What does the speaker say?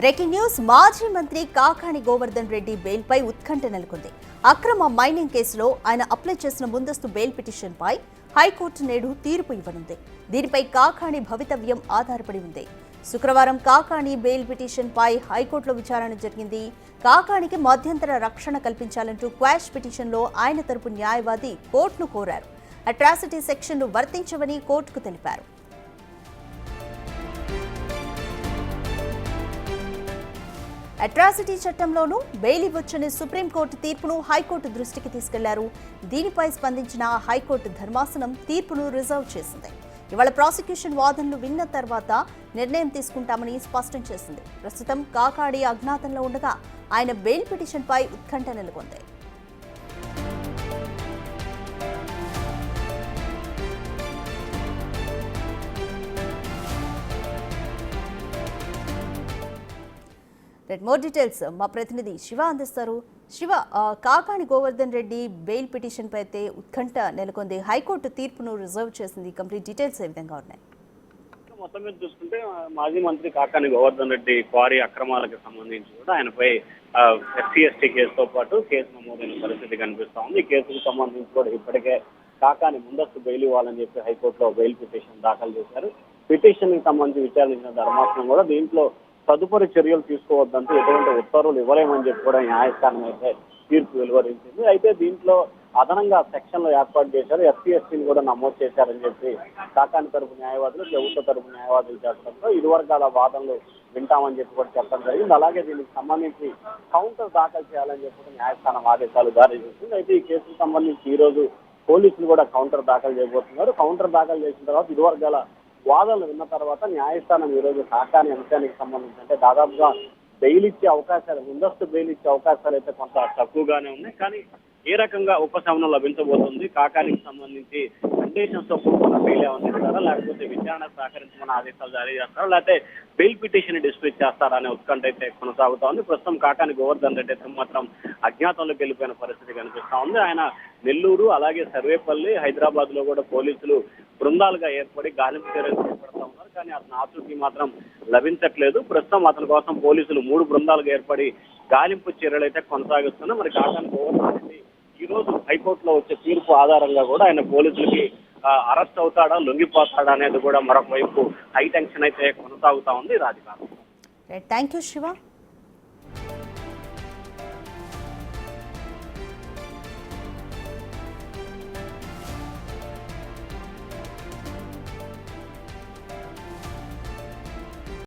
Breaking news. మాజీ మంత్రి కాకాణి గోవర్ధన్ రెడ్డి బెయిల్పై ఉత్కంఠ నెలకొంది. అక్రమ మైనింగ్ కేసులో ఆయన అప్లై చేసిన ముందస్తు బెయిల్ పిటిషన్పై హైకోర్టు నేడు తీర్పు ఇవ్వనుంది. దీనిపై కాకాణి భవితవ్యం ఆధారపడి ఉంది. శుక్రవారం కాకాణి బెయిల్ పిటిషన్పై హైకోర్టులో విచారణ జరిగింది. కాకాణికి మధ్యంతర రక్షణ కల్పించాలంటూ క్వాష్ పిటిషన్లో ఆయన తరపు న్యాయవాది కోర్టును కోరారు. అట్రాసిటీ సెక్షన్ను వర్తించవని కోర్టుకు తెలిపారు. అట్రాసిటీ చట్టంలోనూ బెయిల్ ఇవ్వొచ్చని సుప్రీంకోర్టు తీర్పును హైకోర్టు దృష్టికి తీసుకెళ్లారు. దీనిపై స్పందించిన హైకోర్టు ధర్మాసనం తీర్పును రిజర్వ్ చేసింది. ఇవాళ ప్రాసిక్యూషన్ వాదనలు విన్న తర్వాత నిర్ణయం తీసుకుంటామని స్పష్టం చేసింది. ప్రస్తుతం కాకాణి అజ్ఞాతంలో ఉండగా ఆయన బెయిల్ పిటిషన్పై ఉత్కంఠ నెలకొంది. మోర్ డీటెయిల్స్ మా ప్రతినిధి శివ అందిస్తారు. శివ, కాకాణి గోవర్ధన్ రెడ్డి బెయిల్ పిటిషన్ పై అయితే ఉత్కంఠ నెలకొంది. హైకోర్టు తీర్పును రిజర్వ్ చేసింది. కంప్లీట్ డీటెయిల్స్ ఏ విధంగా ఉన్నాయి? మొత్తం మీద చూసుకుంటే మాజీ మంత్రి కాకాణి గోవర్ధన్ రెడ్డి క్వారీ అక్రమాలకు సంబంధించి కూడా ఆయనపై ఎస్సీ/ఎస్టీ కేసుతో పాటు కేసు నమోదైన పరిస్థితి కనిపిస్తా ఉంది. ఈ కేసుకు సంబంధించి కూడా ఇప్పటికే కాకాణి ముందస్తు బెయిల్ ఇవ్వాలని చెప్పి హైకోర్టులో బెయిల్ పిటిషన్ దాఖలు చేశారు. పిటిషన్ కి సంబంధించి విచారించిన ధర్మాసనం కూడా దీంట్లో తదుపరి చర్యలు తీసుకోవద్దంటూ ఎటువంటి ఉత్తర్వులు ఇవ్వలేమని చెప్పి కూడా న్యాయస్థానం అయితే తీర్పు వెలువరించింది. అయితే దీంట్లో అదనంగా సెక్షన్లు ఏర్పాటు చేశారు. ఎస్సీ/ఎస్టీని కూడా నమోదు చేశారని చెప్పి కాకాణి తరపు న్యాయవాదులు, ప్రభుత్వ తరపు న్యాయవాదులు చెప్పడంతో ఇరు వర్గాల వాదనలు వింటామని చెప్పి కూడా చెప్పడం జరిగింది. అలాగే దీనికి సంబంధించి కౌంటర్ దాఖలు చేయాలని చెప్పి న్యాయస్థానం ఆదేశాలు జారీ చేసింది. అయితే ఈ కేసుకు సంబంధించి ఈ రోజు పోలీసులు కూడా కౌంటర్ దాఖలు చేయబోతున్నారు. కౌంటర్ దాఖలు చేసిన తర్వాత ఇరు వర్గాల వాదనలు విన్న తర్వాత న్యాయస్థానం ఈ రోజు కాకాణి అంశానికి సంబంధించి అంటే దాదాపుగా బెయిల్ ఇచ్చే అవకాశాలు, ముందస్తు బెయిల్ ఇచ్చే అవకాశాలు అయితే కొంత తక్కువగానే ఉన్నాయి. కానీ ఏ రకంగా ఉపశమనం లభించబోతుంది, కాకానికి సంబంధించి కండిషన్స్ తో కూడుకున్న బెయిల్ ఏమన్నా ఇస్తారా, లేకపోతే విచారణ సహకరించమని ఆదేశాలు జారీ చేస్తారా, లేకపోతే బెయిల్ పిటిషన్ డిస్మిస్ చేస్తారా అనే ఉత్కంఠ అయితే కొనసాగుతా ఉంది. ప్రస్తుతం కాకాణి గోవర్ధన్ రెడ్డి అయితే మాత్రం అజ్ఞాతంలోకి వెళ్ళిపోయిన పరిస్థితి కనిపిస్తా ఉంది. ఆయన నెల్లూరు, అలాగే సర్వేపల్లి, హైదరాబాద్ లో కూడా పోలీసులు బృందాలుగా ఏర్పడి గాలింపు చర్యలు చేపడతా ఉన్నారు. కానీ అతని ఆచూకీ మాత్రం లభించట్లేదు. ప్రస్తుతం అతని కోసం పోలీసులు 3 బృందాలుగా ఏర్పడి గాలింపు చర్యలు అయితే కొనసాగిస్తున్నారు. మరి కాకాణి గోవర్ధన్ రెడ్డి ఈ రోజు హైకోర్టులో వచ్చే తీర్పు ఆధారంగా కూడా ఆయన పోలీసులకి అరెస్ట్ అవుతాడా, లొంగిపోతాడా అనేది కూడా మరొక వైపు హై టెన్షన్ అయితే కొనసాగుతా ఉంది. Radhika, thank you Shiva.